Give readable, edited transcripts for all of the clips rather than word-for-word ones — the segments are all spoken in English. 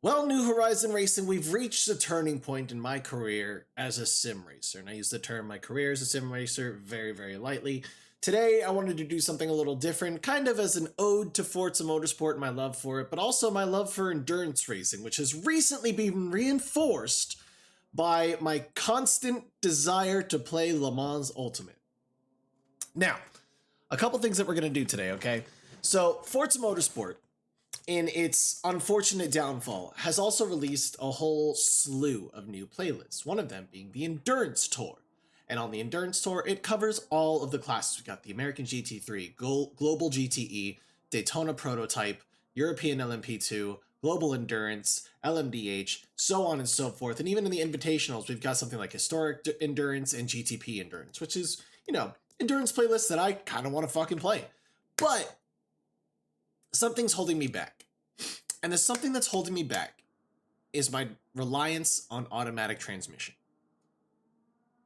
Well, New Horizon Racing, we've reached a turning point in my career as a sim racer. And I use the term my career as a sim racer very, very lightly. Today, I wanted to do something a little different, kind of as an ode to Forza Motorsport and my love for it, but also my love for endurance racing, which has recently been reinforced by my constant desire to play Le Mans Ultimate. Now, a couple things that we're going to do today, okay? So, Forza Motorsport, in its unfortunate downfall, has also released a whole slew of new playlists, one of them being the Endurance Tour. And on the Endurance Tour, it covers all of the classes. We've got the American GT3, Global GTE, Daytona Prototype, European LMP2, Global Endurance, LMDH, so on and so forth. And even in the Invitationals, we've got something like Historic Endurance and GTP Endurance, which is, endurance playlists that I kind of want to fucking play. But something's holding me back. And the something that's holding me back is my reliance on automatic transmission.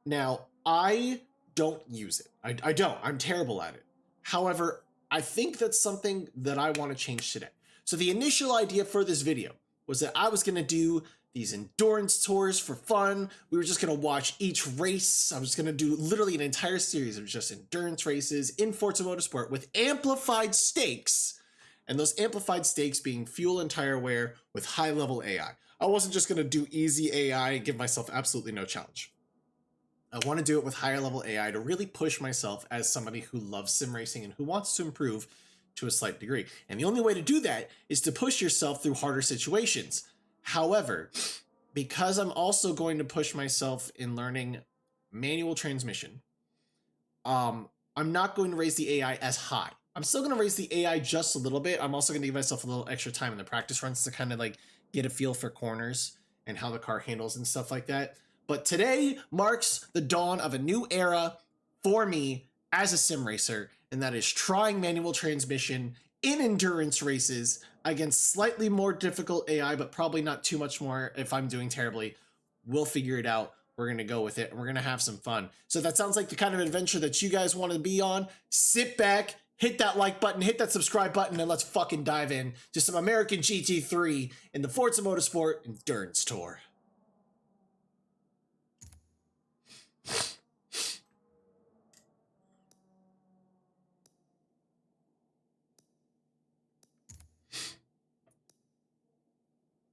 Now, I don't use it. I don't. I'm terrible at it. However, I think that's something that I want to change today. So the initial idea for this video was that I was going to do these endurance tours for fun. We were just going to watch each race. I was going to do literally an entire series of just endurance races in Forza Motorsport with amplified stakes. And those amplified stakes being fuel and tire wear with high-level AI. I wasn't just going to do easy AI and give myself absolutely no challenge. I want to do it with higher-level AI to really push myself as somebody who loves sim racing and who wants to improve to a slight degree. And the only way to do that is to push yourself through harder situations. However, because I'm also going to push myself in learning manual transmission, I'm not going to raise the AI as high. I'm still going to raise the AI just a little bit. I'm also going to give myself a little extra time in the practice runs to kind of like get a feel for corners and how the car handles and stuff like that. But today marks the dawn of a new era for me as a sim racer, and that is trying manual transmission in endurance races against slightly more difficult AI, but probably not too much more if I'm doing terribly. We'll figure it out. We're going to go with it, and we're going to have some fun. So that sounds like the kind of adventure that you guys want to be on. Sit back, hit that like button, hit that subscribe button, and let's fucking dive in to some American GT3 in the Forza Motorsport Endurance Tour.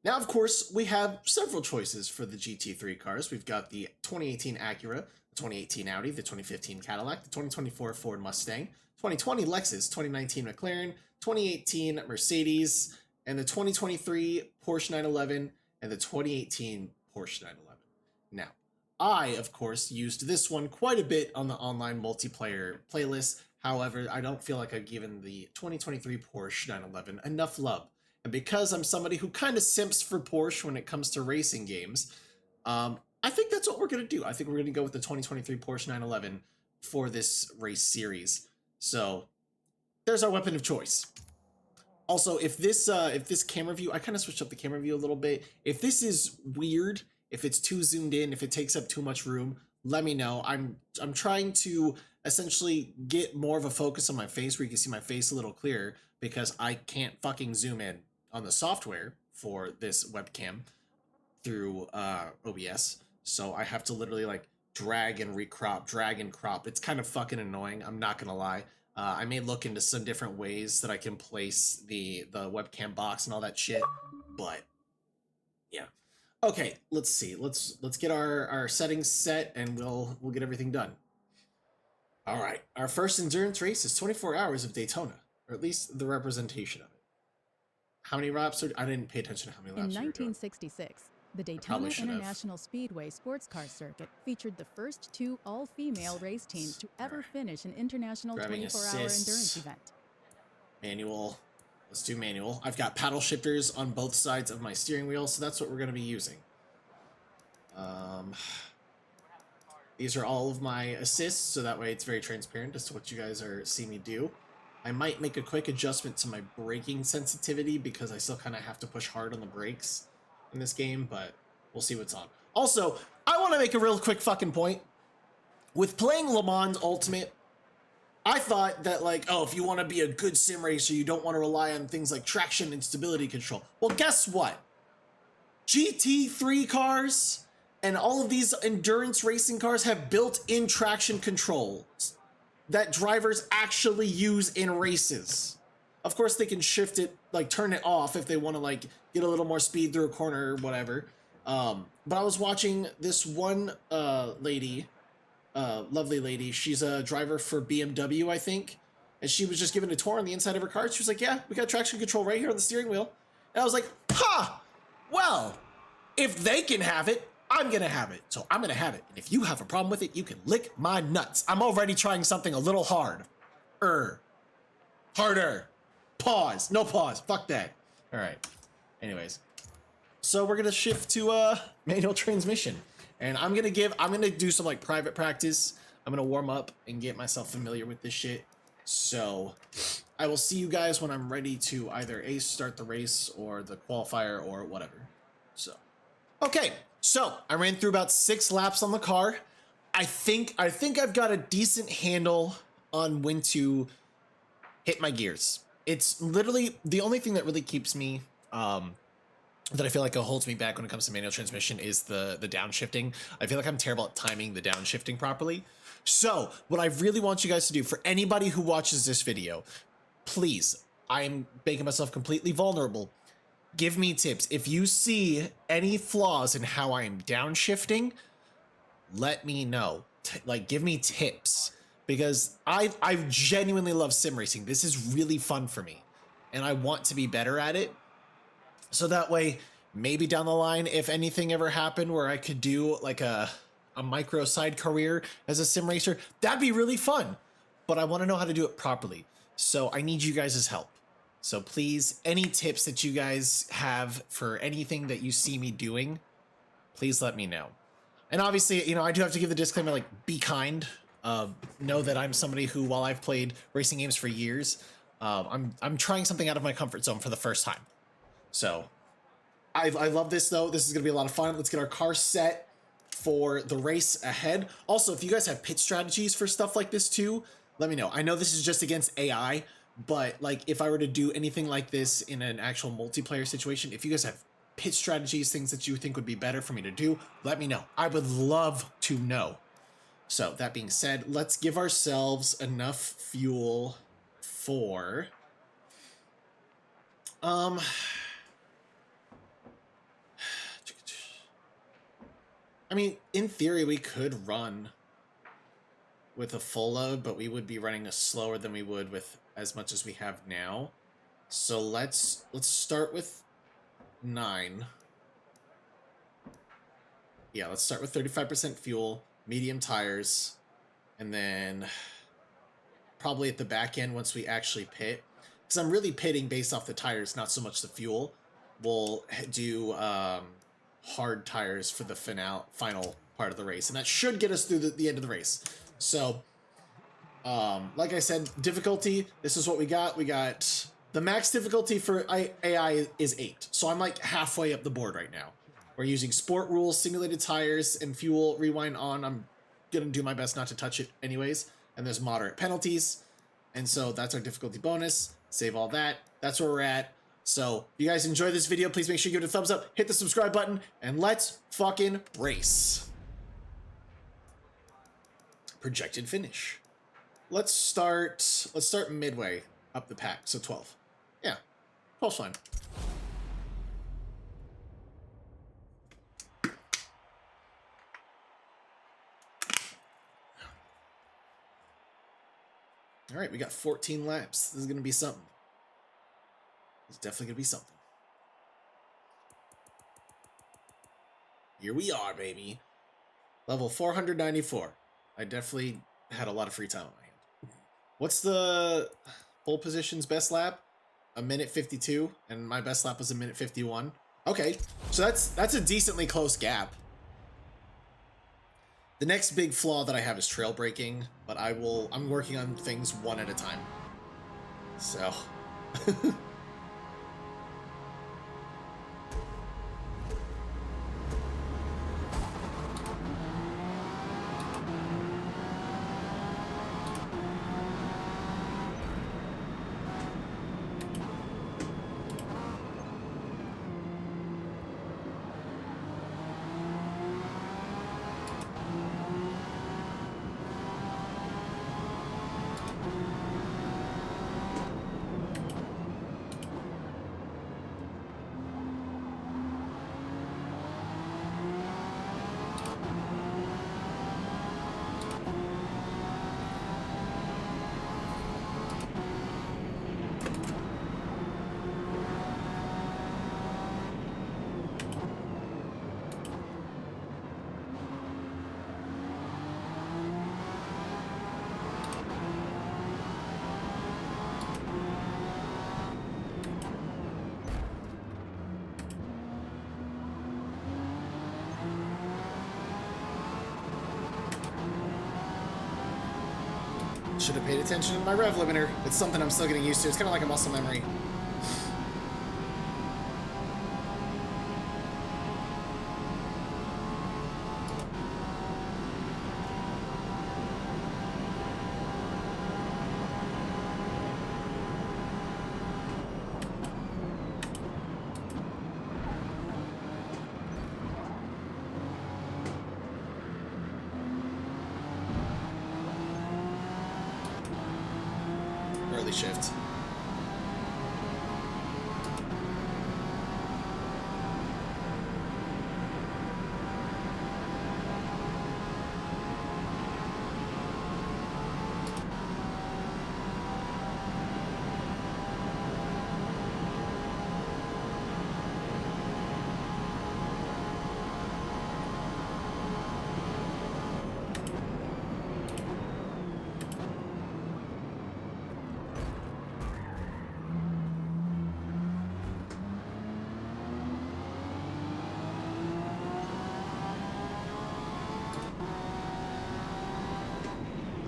Now, of course, we have several choices for the GT3 cars. We've got the 2018 Acura, the 2018 Audi, the 2015 Cadillac, the 2024 Ford Mustang, 2020 Lexus, 2019 McLaren, 2018 Mercedes, and the 2023 Porsche 911, and the 2018 Porsche 911. Now, I, of course, used this one quite a bit on the online multiplayer playlist. However, I don't feel like I've given the 2023 Porsche 911 enough love. And because I'm somebody who kind of simps for Porsche when it comes to racing games, I think that's what we're going to do. I think we're going to go with the 2023 Porsche 911 for this race series. So there's our weapon of choice. Also, if this camera view, I kind of switched up the camera view a little bit. If this is weird, if it's too zoomed in, if it takes up too much room, let me know. I'm trying to essentially get more of a focus on my face where you can see my face a little clearer, because I can't fucking zoom in on the software for this webcam through OBS. So I have to literally like drag and crop. It's kind of fucking annoying. I'm not gonna lie. I may look into some different ways that I can place the webcam box and all that shit, but yeah. Okay, let's see. Let's get our settings set and we'll get everything done. All right, our first endurance race is 24 Hours of Daytona, or at least the representation of it. How many laps are... I didn't pay attention to how many laps. In 1966, the Daytona International Speedway sports car circuit featured the first two all-female race teams to ever finish an international 24-hour endurance event. Manual. Let's do manual. I've got paddle shifters on both sides of my steering wheel, so that's what we're going to be using. These are all of my assists, so that way it's very transparent as to what you guys are seeing me do. I might make a quick adjustment to my braking sensitivity because I still kind of have to push hard on the brakes in this game, but we'll see what's on. Also, I want to make a real quick fucking point. With playing Le Mans Ultimate, I thought that, like, oh, if you want to be a good sim racer, you don't want to rely on things like traction and stability control. Well, guess what? GT3 cars and all of these endurance racing cars have built-in traction controls that drivers actually use in races. Of course, they can shift it, like turn it off if they want to like get a little more speed through a corner or whatever. But I was watching this one lady, lovely lady. She's a driver for BMW, I think. And she was just giving a tour on the inside of her car. She was like, yeah, we got traction control right here on the steering wheel. And I was like, ha! Well, if they can have it, I'm gonna have it. So I'm gonna have it. And if you have a problem with it, you can lick my nuts. I'm already trying something a little hard. Harder. Pause. No pause. Fuck that. All right. Anyways. So we're gonna shift to manual transmission. And I'm gonna do some like private practice. I'm gonna warm up and get myself familiar with this shit. So I will see you guys when I'm ready to either start the race or the qualifier or whatever. So, okay. So I ran through about 6 laps on the car. I think I've got a decent handle on when to hit my gears. It's literally the only thing that really keeps me, that I feel like it holds me back when it comes to manual transmission is the downshifting. I feel like I'm terrible at timing the downshifting properly. So what I really want you guys to do, for anybody who watches this video, please, I'm making myself completely vulnerable. Give me tips. If you see any flaws in how I'm downshifting, let me know. Like, give me tips, because I genuinely love sim racing. This is really fun for me, and I want to be better at it. So that way, maybe down the line, if anything ever happened where I could do like a micro side career as a sim racer, that'd be really fun. But I want to know how to do it properly. So I need you guys' help. So please, any tips that you guys have for anything that you see me doing, please let me know. And obviously, you know, I do have to give the disclaimer, like, be kind. Know that I'm somebody who, while I've played racing games for years, I'm trying something out of my comfort zone for the first time. So I love this, though. This is going to be a lot of fun. Let's get our car set for the race ahead. Also, if you guys have pit strategies for stuff like this too, let me know. I know this is just against AI, but like if I were to do anything like this in an actual multiplayer situation, if you guys have pit strategies, things that you think would be better for me to do, let me know. I would love to know. So that being said, let's give ourselves enough fuel for I mean, in theory, we could run with a full load, but we would be running slower than we would with as much as we have now. So let's start with 9. Yeah, let's start with 35% fuel, medium tires, and then probably at the back end once we actually pit. Because I'm really pitting based off the tires, not so much the fuel. We'll do hard tires for the final part of the race, and that should get us through the end of the race. So like I said, difficulty, this is what we got. We got the max difficulty for AI is 8, so I'm like halfway up the board right now. We're using sport rules, simulated tires, and fuel rewind on. I'm gonna do my best not to touch it anyways. And there's moderate penalties, and so that's our difficulty bonus. Save all that. That's where we're at. So if you guys enjoyed this video, please make sure you give it a thumbs up, hit the subscribe button, and let's fucking race. Projected finish. Let's start midway up the pack, so 12. Yeah, 12's fine. All right, we got 14 laps. This is gonna be something. It's definitely gonna be something. Here we are, baby. Level 494. I definitely had a lot of free time on my hand. What's the pole position's best lap? 1:52, and my best lap was 1:51. Okay, so that's a decently close gap. The next big flaw that I have is trail braking, but I'm working on things one at a time. So Should have paid attention to my rev limiter. It's something I'm still getting used to. It's kind of like a muscle memory. Early shift.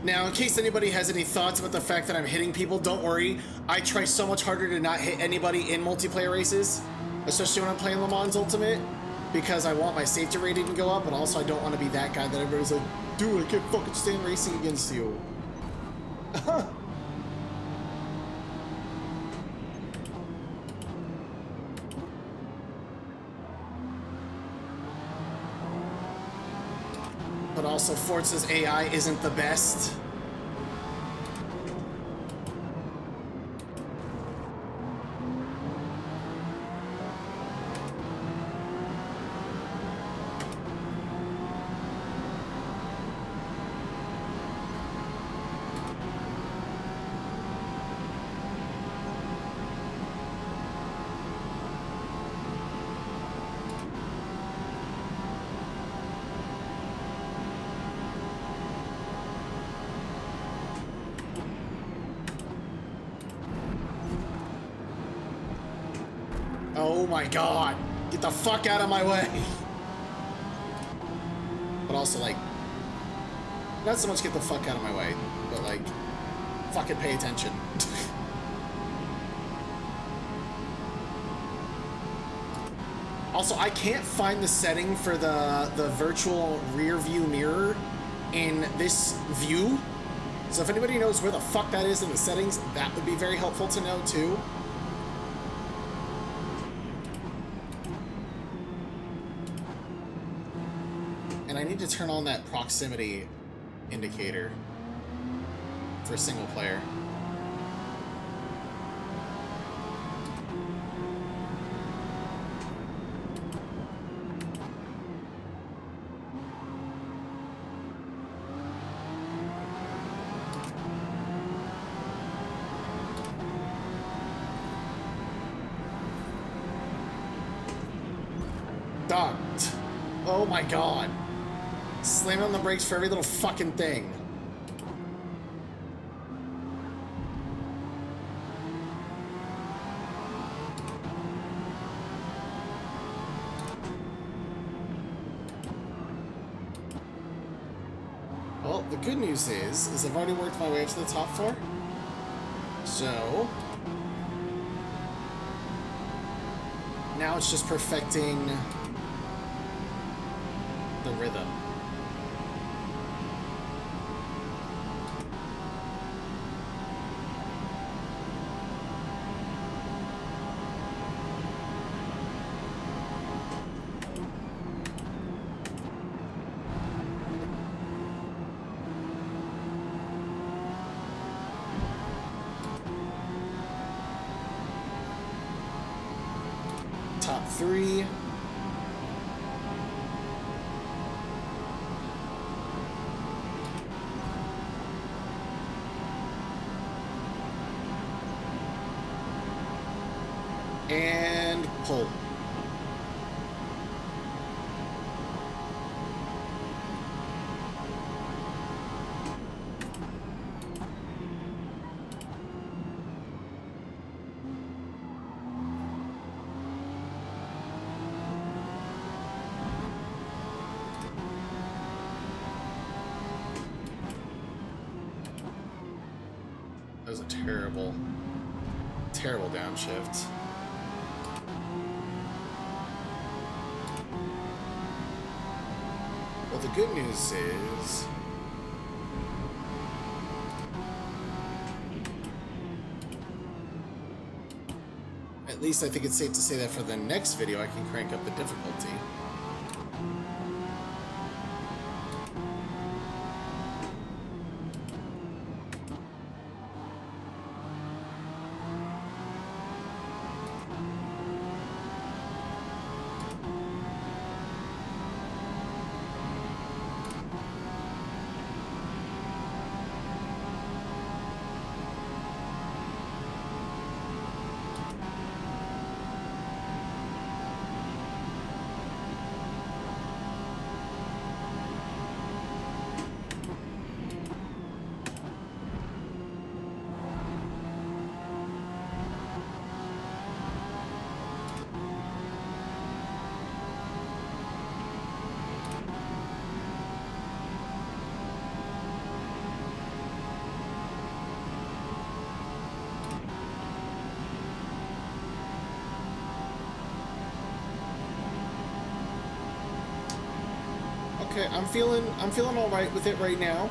Now, in case anybody has any thoughts about the fact that I'm hitting people, don't worry. I try so much harder to not hit anybody in multiplayer races, especially when I'm playing Le Mans Ultimate, because I want my safety rating to go up, but also I don't want to be that guy that everybody's like, dude, I can't fucking stand racing against you. But also, Forza's AI isn't the best. Oh my god! Get the fuck out of my way! But also, like, not so much get the fuck out of my way, but like, fucking pay attention. Also, I can't find the setting for the virtual rear view mirror in this view. So if anybody knows where the fuck that is in the settings, that would be very helpful to know too. And I need to turn on that proximity indicator for single player. Dog. Oh my god. Slamming on the brakes for every little fucking thing. Well, the good news is I've already worked my way up to the top four. So now it's just perfecting the rhythm. Top three. And pull. terrible, terrible downshift. Well, the good news is at least I think it's safe to say that for the next video I can crank up the difficulty. Okay, I'm feeling all right with it right now.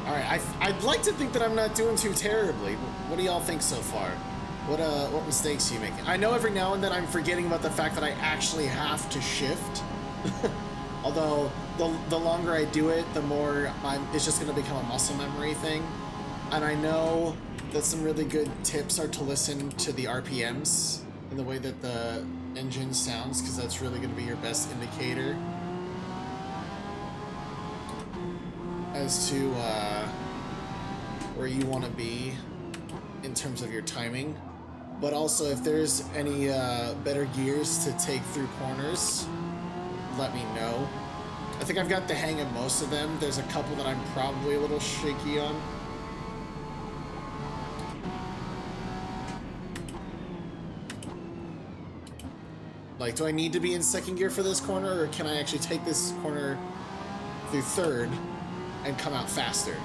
Alright, I'd like to think that I'm not doing too terribly. What do y'all think so far? What mistakes are you making? I know every now and then I'm forgetting about the fact that I actually have to shift. Although, the longer I do it, the more it's just going to become a muscle memory thing. And I know that some really good tips are to listen to the RPMs and the way that the engine sounds, because that's really going to be your best indicator as to where you want to be in terms of your timing. But also, if there's any better gears to take through corners, let me know. I think I've got the hang of most of them. There's a couple that I'm probably a little shaky on. Like, do I need to be in second gear for this corner, or can I actually take this corner through third and come out faster?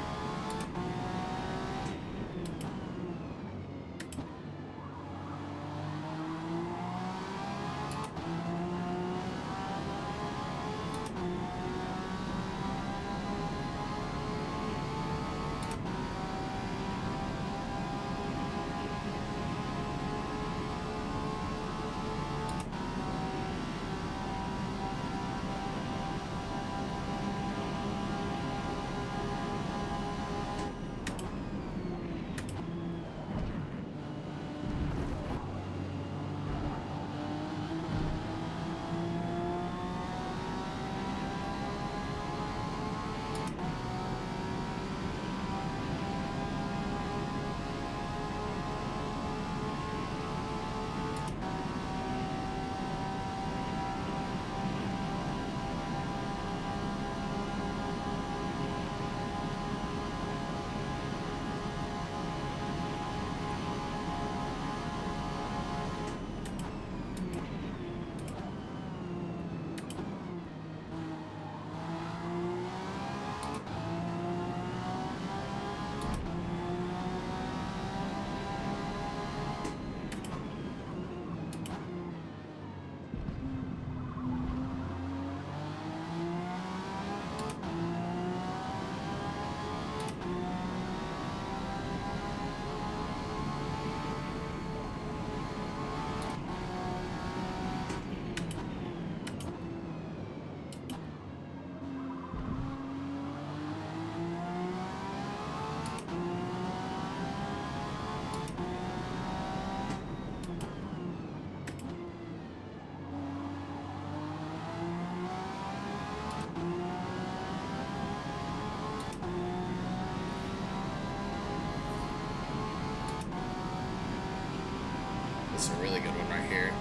This is a really good one right here.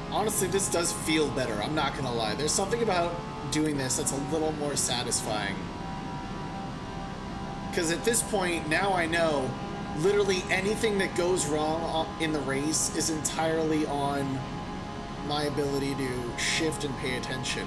Honestly, this does feel better. I'm not gonna lie. There's something about doing this that's a little more satisfying. Because at this point, now I know literally anything that goes wrong in the race is entirely on my ability to shift and pay attention.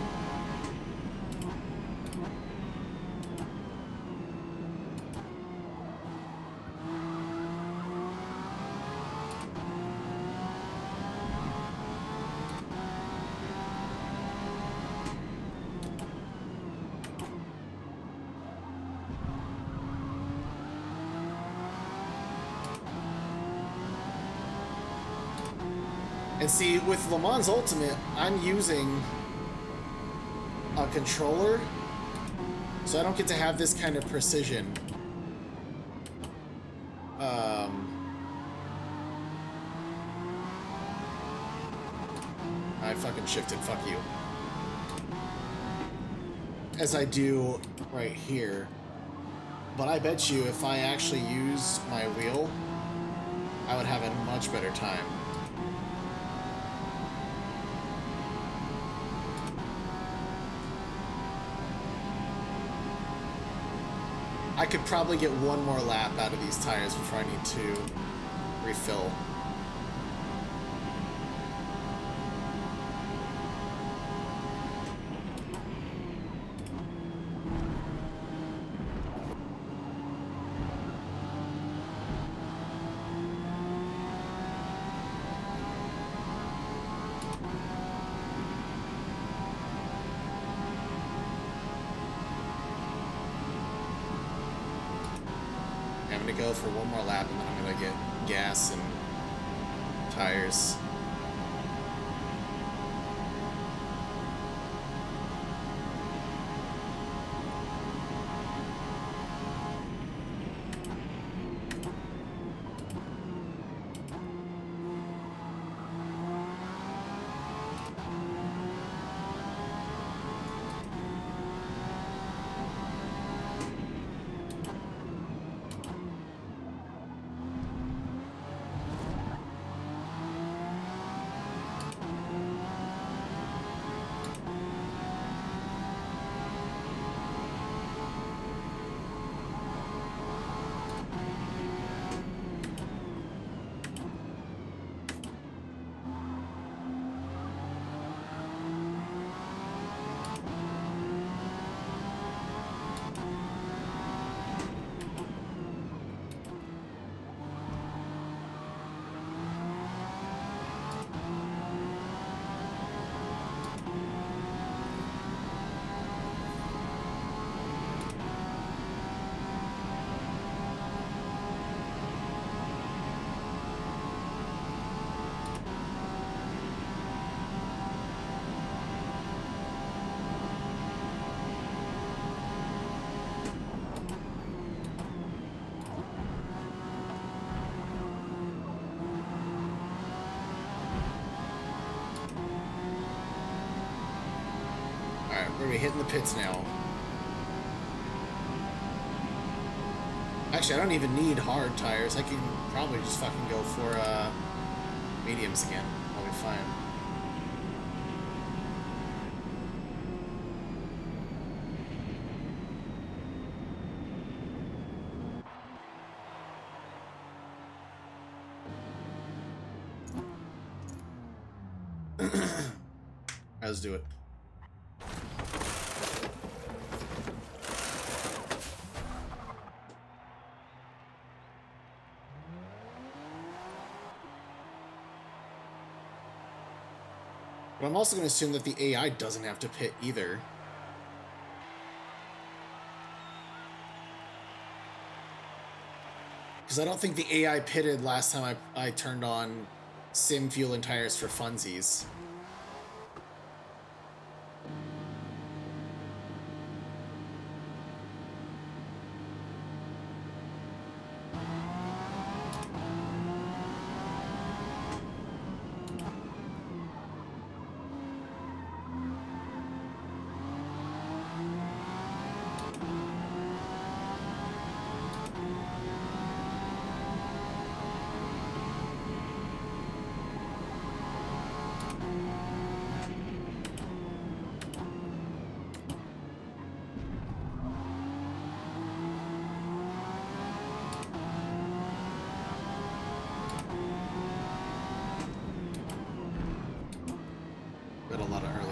And see, with Le Mans Ultimate, I'm using a controller, so I don't get to have this kind of precision. I fucking shifted, fuck you. As I do right here. But I bet you if I actually use my wheel, I would have a much better time. I could probably get one more lap out of these tires before I need to refill. I'm gonna go for one more lap and then I'm gonna get gas and tires. We're gonna be hitting the pits now. Actually, I don't even need hard tires. I can probably just fucking go for mediums again. I'll be fine. Let's do it. But I'm also going to assume that the AI doesn't have to pit either. Because I don't think the AI pitted last time I turned on sim fuel and tires for funsies.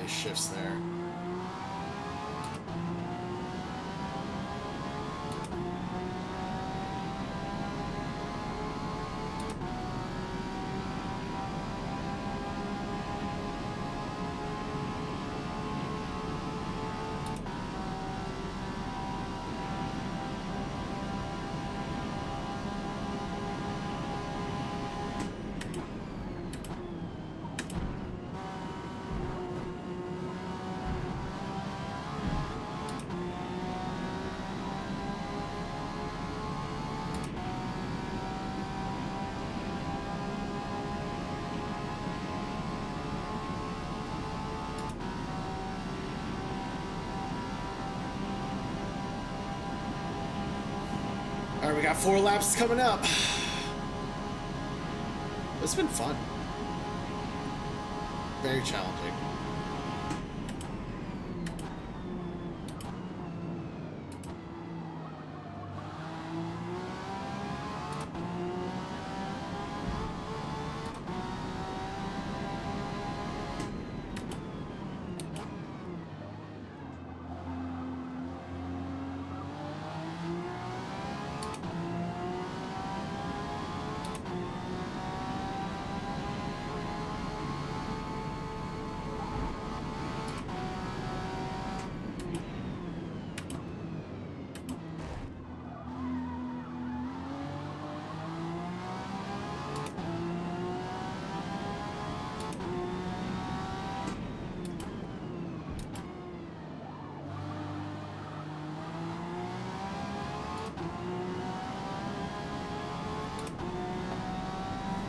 nice shifts there. All right, we got 4 laps coming up. It's been fun. Very challenging.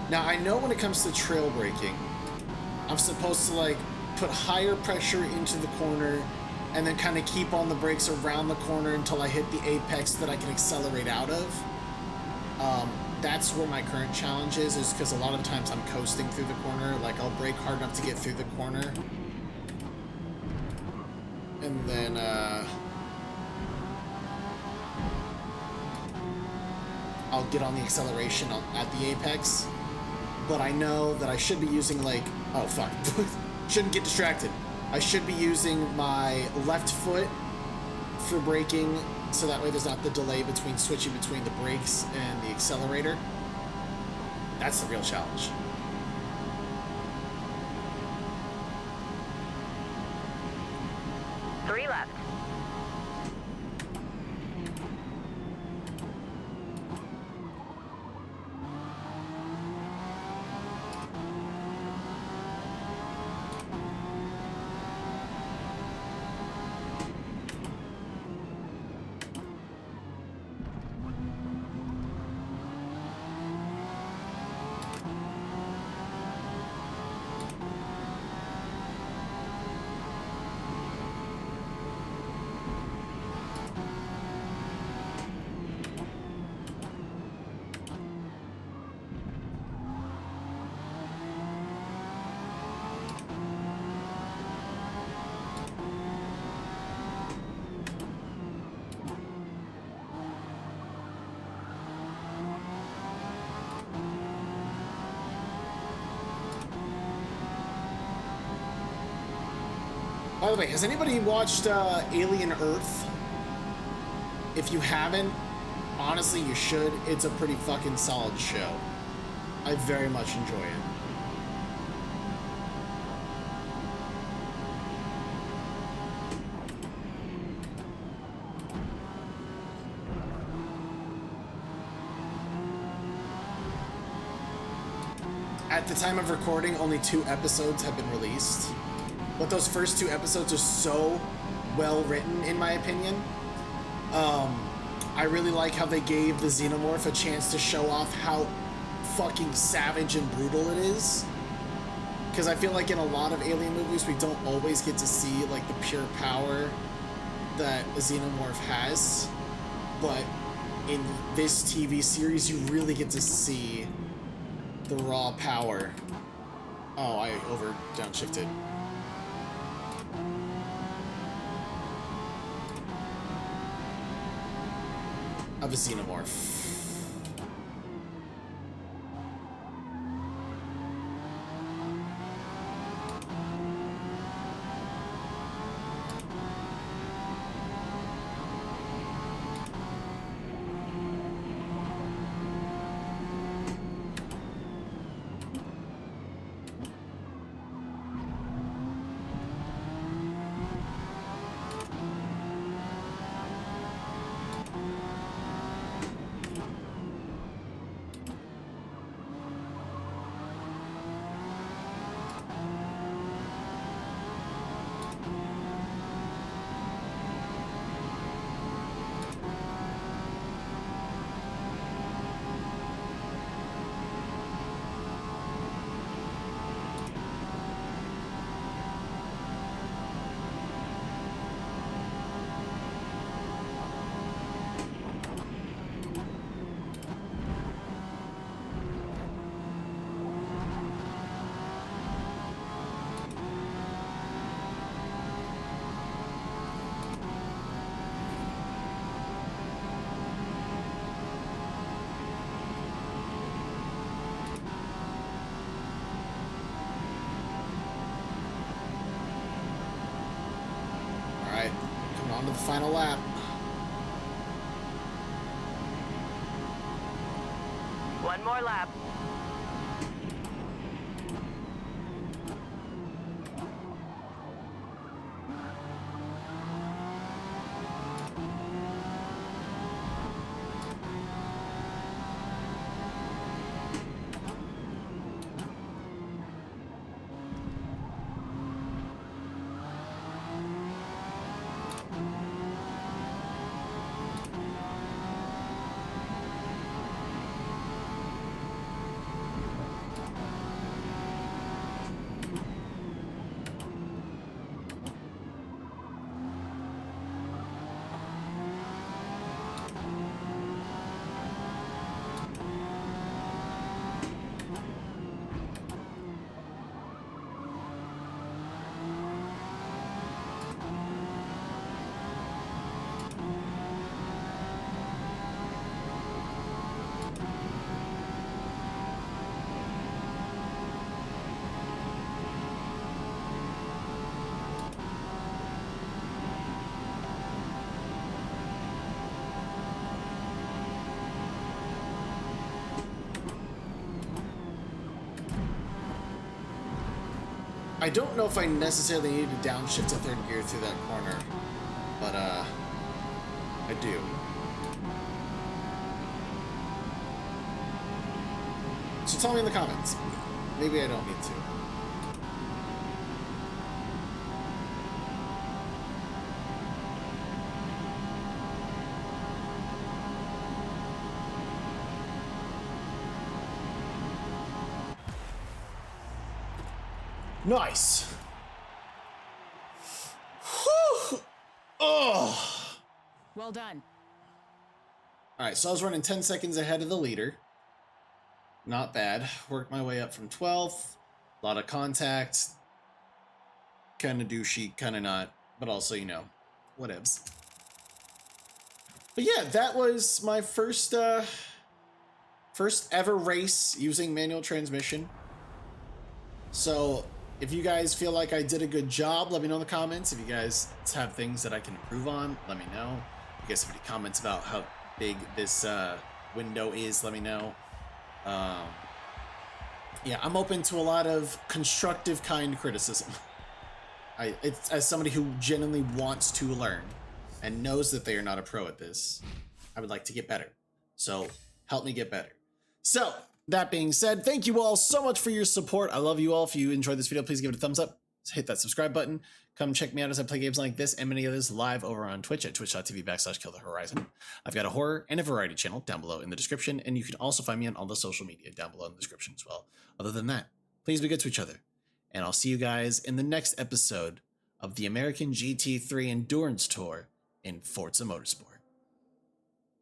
Now, I know when it comes to trail braking, I'm supposed to, like, put higher pressure into the corner and then kind of keep on the brakes around the corner until I hit the apex that I can accelerate out of. That's where my current challenge is because a lot of times I'm coasting through the corner. Like, I'll brake hard enough to get through the corner. And then, I'll get on the acceleration at the apex. But I know that I should be using, like, oh fuck, shouldn't get distracted. I should be using my left foot for braking, so that way there's not the delay between switching between the brakes and the accelerator. That's the real challenge. Three left. By the way, has anybody watched Alien Earth? If you haven't, honestly, you should. It's a pretty fucking solid show. I very much enjoy it. At the time of recording, only 2 episodes have been released. But those first 2 episodes are so well written, in my opinion. I really like how they gave the Xenomorph a chance to show off how fucking savage and brutal it is. Because I feel like in a lot of Alien movies, we don't always get to see, like, the pure power that a Xenomorph has. But in this TV series, you really get to see the raw power. Oh, I downshifted. Of a Xenomorph. on to the final lap. One more lap. I don't know if I necessarily need to downshift to third gear through that corner, but I do. So tell me in the comments. Maybe I don't need to. Nice. Whew. Oh. Well done. All right, so I was running 10 seconds ahead of the leader. Not bad. Worked my way up from 12th. A lot of contact. Kind of douchey, kind of not. But also, you know, whatevs. But yeah, that was my first ever race using manual transmission. So if you guys feel like I did a good job, let me know in the comments. If you guys have things that I can improve on, let me know. If you guys have any comments about how big this window is, let me know. Yeah, I'm open to a lot of constructive, kind criticism. It's as somebody who genuinely wants to learn and knows that they are not a pro at this, I would like to get better. So help me get better. So that being said, thank you all so much for your support. I love you all. If you enjoyed this video, please give it a thumbs up. Hit that subscribe button. Come check me out as I play games like this and many others live over on Twitch at twitch.tv/KillTheHorizon. I've got a horror and a variety channel down below in the description, and you can also find me on all the social media down below in the description as well. Other than that, please be good to each other, and I'll see you guys in the next episode of the American GT3 Endurance Tour in Forza Motorsport.